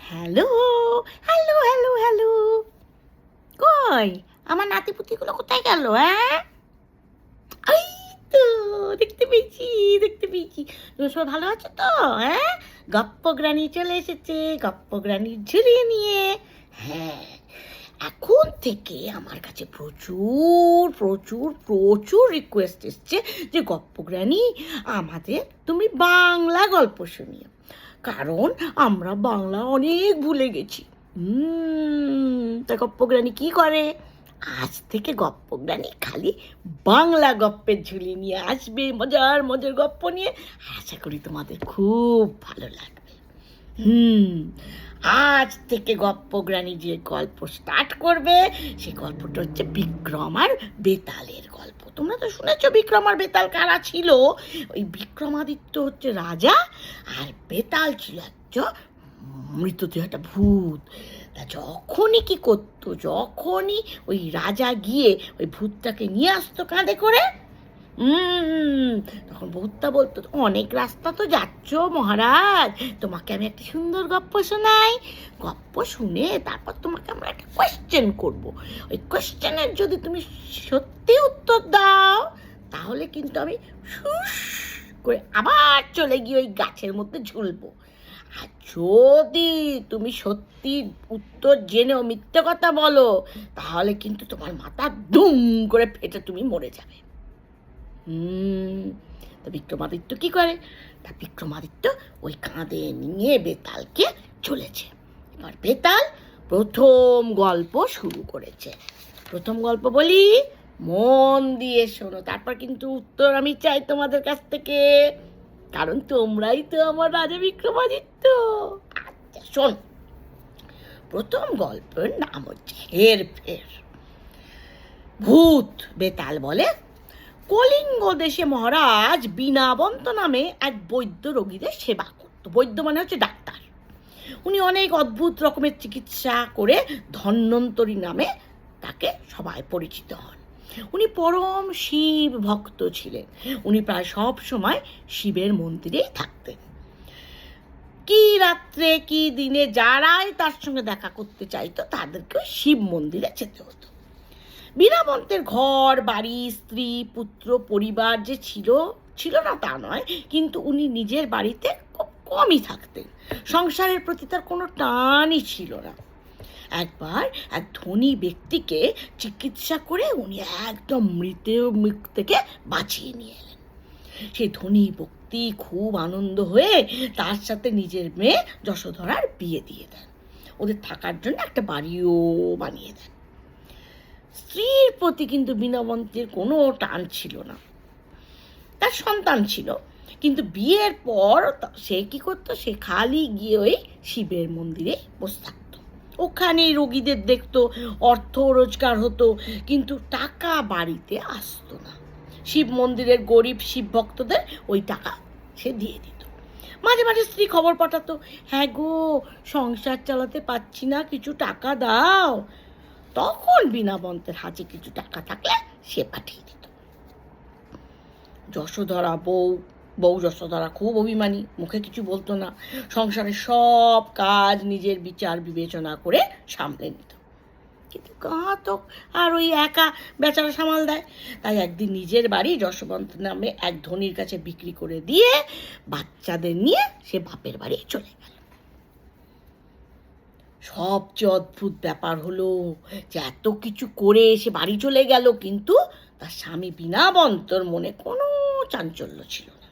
Hello, hello, hello, hello. কই আমার নাতিপুতিগুলো কোথায় গেল? এই তো দেখতে পেয়েছি, দেখতে পেয়েছি। তোমরা সবাই ভালো আছো তো? গপ্পগ্রানি চলে এসেছে, গপ্পগ্রানির ঝুলিয়ে নিয়ে। হ্যাঁ, এখন থেকে আমার কাছে প্রচুর প্রচুর প্রচুর রিকোয়েস্ট এসছে যে গপ্পগ্রানি আমাদের তুমি বাংলা গল্প শুনিও, কারণ আমরা বাংলা অনেক ভুলে গেছি। তা গপ্পগ্রানি কি করে? আজ থেকে গপ্পগ্রানি খালি বাংলা গপ্পের ঝুলি নিয়ে আসবে, মজার মজার গপ্প নিয়ে। আশা করি তোমাদের খুব ভালো লাগবে। আজ থেকে গপ্পগ্রানি যে গল্প স্টার্ট করবে, সে গল্পটা হচ্ছে বিক্রম আর বেতালের গল্প। তোমরা তো শুনেছো বিক্রম আর বেতাল কারা ছিল। ওই বিক্রমাদিত্য হচ্ছে রাজা, আর বেতাল ছিল একজন মৃতদেহ একটা ভূত। তা যখনই কি করতো, যখনই ওই রাজা গিয়ে ওই ভূতটাকে নিয়ে আসতো কাঁধে করে, তখন ভূতটা বলতো, অনেক রাস্তা তো যাচ্ছ মহারাজ, তোমাকে আমি একটা সুন্দর গপ্প শোনাই। গপ্প শুনে তারপর তোমাকে আমরা একটা কোয়েশ্চেন করব। ওই কোয়েশ্চেনের যদি তুমি সত্যি উত্তর দাও, তাহলে কিন্তু আমি শুস করে আবার চলে গিয়ে ওই গাছের মধ্যে ঝুলবো। আর যদি তুমি সত্যি উত্তর জেনেও মিথ্যে কথা বলো, তাহলে কিন্তু তোমার মাথা দুম করে ফেটে তুমি মরে যাবে। তা বিক্রমাদিত্য কি করে? তা বিক্রমাদিত্য ওই কাঁধে নিয়ে বেতালকে চলেছে। এবার বেতাল প্রথম গল্প শুরু করেছে। প্রথম গল্প বলি, মন দিয়ে শোনো, তারপর কিন্তু উত্তর আমি চাই তোমাদের কাছ থেকে, কারণ তোমরাই তো আমার রাজা বিক্রমাদিত্য। আচ্ছা শোন, প্রথম গল্পের নাম হচ্ছে হেরফের। ভূত বেতাল বলে, কলিঙ্গ দেশে মহারাজ বীণাবন্ত নামে এক বৈদ্য রোগীদের সেবা করত। বৈদ্য মানে হচ্ছে ডাক্তার। উনি অনেক অদ্ভুত রকমের চিকিৎসা করে ধন্বন্তরী নামে তাকে সবাই পরিচিত হন। উনি পরম শিব ভক্ত ছিলেন। উনি প্রায় সব সময় শিবের মন্দিরেই থাকতেন। কি রাত্রে কি দিনে যারাই তার সঙ্গে দেখা করতে চাইতো, তাদেরকেও শিব মন্দিরে যেতে হতো। বীণাবন্তের ঘর বাড়ি, স্ত্রী পুত্র পরিবার যে ছিল না তা নয়, কিন্তু উনি নিজের বাড়িতে খুব কমই থাকতেন। সংসারের প্রতি তার কোনো টানই ছিল না। একবার এক ধনী ব্যক্তিকে চিকিৎসা করে উনি একদম মৃত্যু থেকে বাঁচিয়ে নিয়ে এলেন। সেই ধনী ব্যক্তি খুব আনন্দ হয়ে তার সাথে নিজের মেয়ে যশোধরার বিয়ে দিয়ে দেন। ওদের থাকার জন্য একটা বাড়িও বানিয়ে দেন। স্ত্রীর প্রতি কিন্তু বীণাবন্তের কোনো টান ছিল না। তার সন্তান ছিল, কিন্তু বিয়ের পর সে কি করতো, সে খালি গিয়ে ওই শিবের মন্দিরে বসে থাকতো। ওখানেই রোগীদের দেখতো, অর্থ রোজগার হতো, কিন্তু টাকা বাড়িতে আসতো না। শিব মন্দিরের গরিব শিব ভক্তদের ওই টাকা সে দিয়ে দিত। মাঝে মাঝে স্ত্রী খবর পাঠাতো, হ্যাঁ গো, সংসার চালাতে পারছি না, কিছু টাকা দাও। তখন বীণাবন্তের হাতে কিছু টাকা থাকলে সে পাঠিয়ে দিত। যশোধরা বউ যশোধরা খুব অভিমানী, মুখে কিছু বলতো না। সংসারের সব কাজ নিজের বিচার বিবেচনা করে সামলে নিত। কিন্তু ঘাতক আর ওই একা বেচারা সামাল দেয়। তাই একদিন নিজের বাড়ি যশোবন্ত নামে এক ধনীর কাছে বিক্রি করে দিয়ে বাচ্চাদের নিয়ে সে বাপের বাড়ি চলে গেল। সবচেয়ে অদ্ভুত ব্যাপার হলো যে এত কিছু করে সে বাড়ি চলে গেল, কিন্তু তার স্বামী বীণাবন্তর মনে কোনো চাঞ্চল্য ছিল না।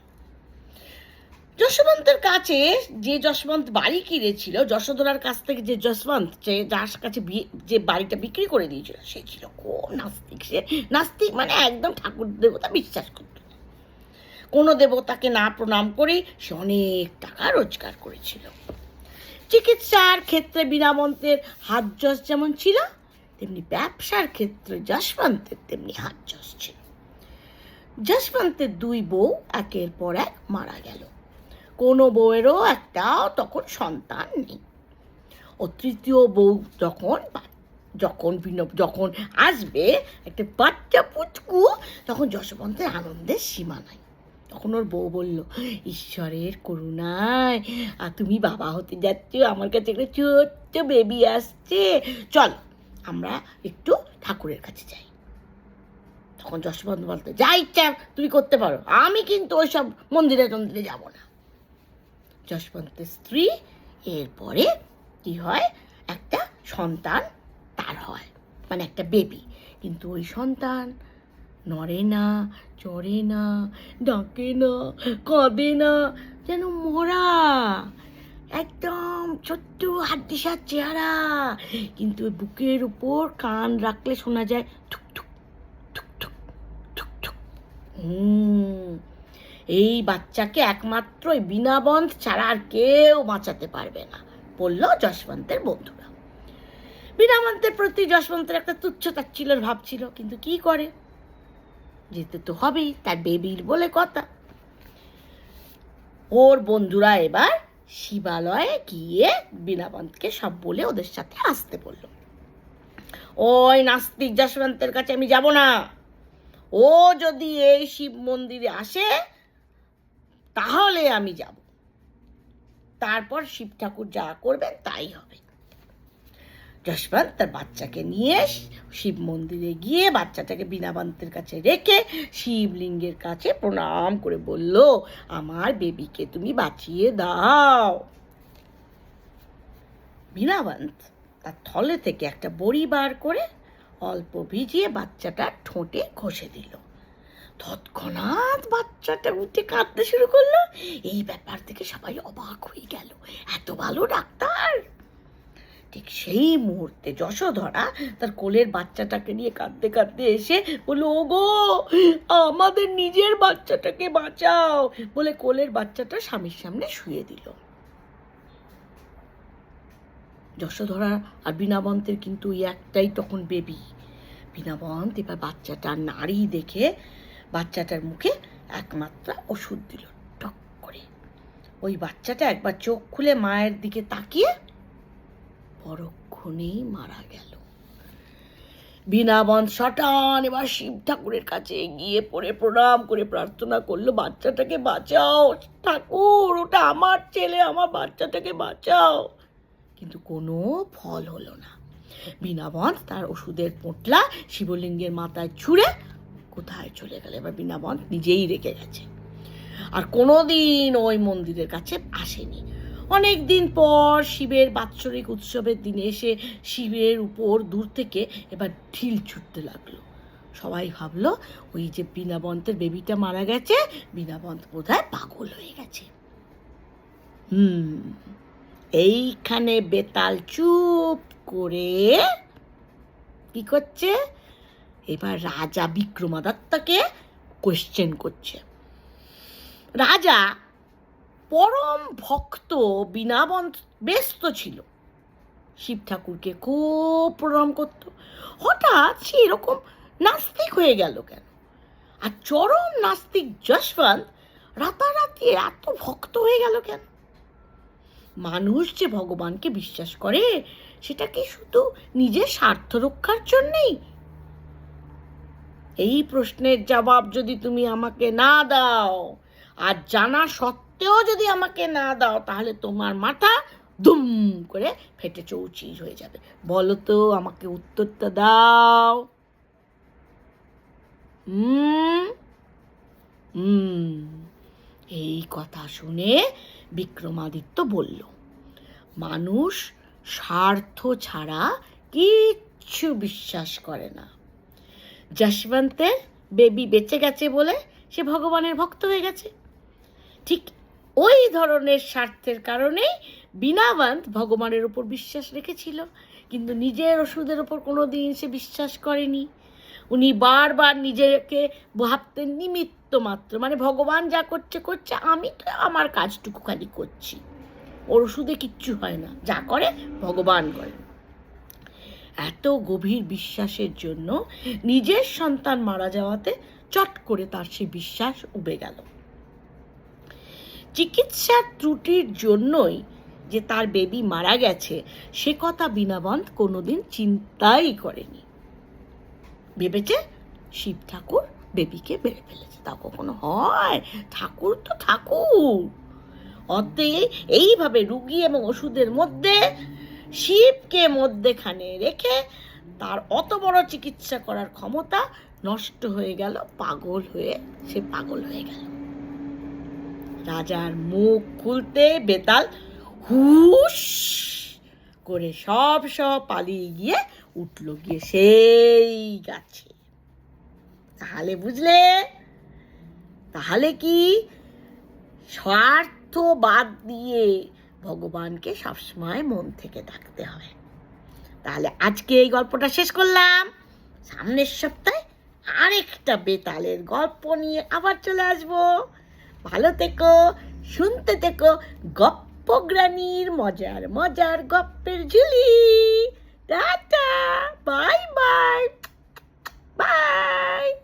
যশোবন্তের কাছে যে যশবন্ত বাড়ি কিনেছিল, যশোধরার কাছ থেকে যে যশবন্ত যার কাছে যে বাড়িটা বিক্রি করে দিয়েছিল, সে ছিল খুব নাস্তিক। সে নাস্তিক মানে একদম ঠাকুর দেবতা বিশ্বাস করত না। কোনো দেবতাকে না প্রণাম করে সে অনেক টাকা রোজগার করেছিল। চিকিৎসার ক্ষেত্রে বীণাবন্তের হাত যশ যেমন ছিল, তেমনি ব্যবসার ক্ষেত্রে যশবন্তের তেমনি হাত যশ ছিল। যশবন্তের দুই বউ একের পর এক মারা গেল। কোনো বউয়েরও একটাও তখন সন্তান নেই। ও তৃতীয় বউ যখন আসবে একটা বাচ্চা পুচকু, তখন যশবন্তের আনন্দের সীমা নাই। তখন ওর বউ বলল, ঈশ্বরের করুণায় আর তুমি বাবা হতে যাচ্ছ, আমার কাছে একটা ছোট্ট বেবি আসছে, চল আমরা একটু ঠাকুরের কাছে যাই। তখন যশবন্ত বলতো, যা ইচ্ছা তুমি করতে পারো, আমি কিন্তু ওইসব মন্দিরে টন্দিরে যাব না। যশবন্তের স্ত্রী এরপরে কি হয়, একটা সন্তান তার হয়, মানে একটা বেবি। কিন্তু ওই সন্তান নড়ে না, চড়ে না, ডাকে না, কাঁদে না, যেন মরা, একদম ছোট্ট হাড্ডিসার চেহারা, কিন্তু বুকের উপর কান রাখলে শোনা যায় ঠুক ঠুক ঠুক ঠুক ঠুক ঠুক। এই বাচ্চাকে একমাত্র বীণাবন্ত ছাড়া আর কেউ বাঁচাতে পারবে না, বলল যশবন্তের বন্ধুরা। বীণাবন্তের প্রতি যশবন্তের একটা তুচ্ছ তাচ্ছিল্যের ভাব ছিল, কিন্তু কি করে, যেতে তো হবেই, তার বেবির বলে কথা। ওর বন্ধুরা এবার শিবালয়ে গিয়ে বীণাবন্তকে সব বলে ওদের সাথে আসতে বলল। ওই নাস্তিক যশবন্তের কাছে আমি যাব না, ও যদি এই শিব মন্দিরে আসে তাহলে আমি যাব, তারপর শিব ঠাকুর যা করবেন তাই হবে। যশবন্ত তার বাচ্চাকে নিয়ে শিব মন্দিরে গিয়ে বাচ্চাটাকে বীণাবন্তের কাছে রেখে শিবলিঙ্গের কাছে প্রণাম করে বলল, আমার বেবিকে তুমি বাঁচিয়ে দাও। বীণাবন্ত তার থলে থেকে একটা বড়ি বার করে অল্প ভিজিয়ে বাচ্চাটার ঠোঁটে ঘষে দিল। তৎক্ষণাৎ বাচ্চাটা উঠে কাঁদতে শুরু করলো। এই ব্যাপার থেকে সবাই অবাক হয়ে গেল, এত ভালো ডাক্তার। ঠিক সেই মুহূর্তে যশোধরা তার কোলের বাচ্চাটাকে নিয়ে কাঁদতে কাঁদতে এসে বলল, ওগো আমাদের নিজের বাচ্চাটাকে বাঁচাও, বলে কোলের বাচ্চাটা স্বামীর সামনে শুয়ে দিল। যশোধরা আর বীণাবন্তের কিন্তু ওই একটাই তখন বেবি। বীণাবন্ত এবার বাচ্চাটার নাড়ি দেখে বাচ্চাটার মুখে একমাত্রা ওষুধ দিল টক করে। ওই বাচ্চাটা একবার চোখ খুলে মায়ের দিকে তাকিয়ে পরক্ষণেই মারা গেল। বীণাবন্ত শটান এবার শিব ঠাকুরের কাছে গিয়ে পড়ে প্রণাম করে প্রার্থনা করলো, বাচ্চাটাকে বাঁচাও ঠাকুর, ওটা আমার ছেলে, আমার বাচ্চাটাকে বাঁচাও। কিন্তু কোনো ফল হলো না। বীণাবন্ত তার ওষুধের পোঁটলা শিবলিঙ্গের মাথায় ছুঁড়ে কোথায় চলে গেল। এবার বীণাবন্ত নিজেই রেগে গেছে, আর কোনোদিন ওই মন্দিরের কাছে আসেনি। অনেক দিন পর শিবের বাৎসরিক উৎসবের দিনে এসে শিবের উপর দূর থেকে এবার ঢিল ছুটতে লাগলো। সবাই ভাবলো ওই যে বীণাবন্তের বেবিটা মারা গেছে, বীণাবন্ত বোধহয় পাগল হয়ে গেছে। এইখানে বেতাল চুপ করে কি করছে, এবার রাজা বিক্রমাদিত্যকে কোয়েশ্চেন করছে। রাজা পরম ভক্ত বীণাবন্ত ব্যস্ত ছিল, শিব ঠাকুরকে খুব প্রণাম করত, হঠাৎ সে এরকম নাস্তিক হয়ে গেল কেন? আর চরম নাস্তিক যশবন্ত রাতারাতি এত ভক্ত হয়ে গেল কেন? মানুষ যে ভগবানকে বিশ্বাস করে সেটা কি শুধু নিজের স্বার্থ রক্ষার জন্যেই? এই প্রশ্নের জবাব যদি তুমি আমাকে না দাও, আর জানা সত্ত্বেও যদি আমাকে না দাও, তাহলে তোমার মাথা দুম করে ফেটে চৌচির হয়ে যাবে। বলো তো, আমাকে উত্তরটা দাও। এই কথা শুনে বিক্রমাদিত্য বলল, মানুষ স্বার্থ ছাড়া কিচ্ছু বিশ্বাস করে না। যশবন্তের বেবি বেঁচে গেছে বলে সে ভগবানের ভক্ত হয়ে গেছে। ঠিক ওই ধরনের স্বার্থের কারণেই বীণাবন্ত ভগবানের উপর বিশ্বাস রেখেছিল, কিন্তু নিজের ওষুধের উপর কোনো দিন সে বিশ্বাস করেনি। উনি বারবার নিজেকে ভাবতেন নিমিত্ত মাত্র, মানে ভগবান যা করছে করছে, আমি তো আমার কাজটুকু খালি করছি, ওর ওষুধে কিচ্ছু হয় না, যা করে ভগবান করে। এত গভীর বিশ্বাসের জন্য নিজের সন্তান মারা যাওয়াতে চট করে তার সেই বিশ্বাস উবে গেল। চিকিৎসার ত্রুটির জন্যই যে তার বেবি মারা গেছে সে কথা বীণাবন্ত কোনোদিন চিন্তাই করেনি। ভেবেছে শিব ঠাকুর বেবিকে মেরে ফেলেছে। তা কখনো হয়? ঠাকুর তো ঠাকুর। অতএব এইভাবে রুগী এবং ওষুধের মধ্যে শিবকে মধ্যেখানে রেখে তার অত বড় চিকিৎসা করার ক্ষমতা নষ্ট হয়ে গেল, সে পাগল হয়ে গেল। রাজার মুখ খুলতে বেতাল হুশ করে সব পালিয়ে গিয়ে উঠল গিয়ে সেই গাছে। তাহলে বুঝলে? তাহলে কি স্বার্থ বাদ দিয়ে ভগবানকে সবসময় মন থেকে ডাকতে হবে। তাহলে আজকে এই গল্পটা শেষ করলাম। সামনের সপ্তাহে আরেকটা বেতালের গল্প নিয়ে আবার চলে আসবো। ভালো থেকো, শুনতে থেকো গপ্পগ্রানীর মজার মজার গপ্পের ঝুলি। Tata, bye bye, by.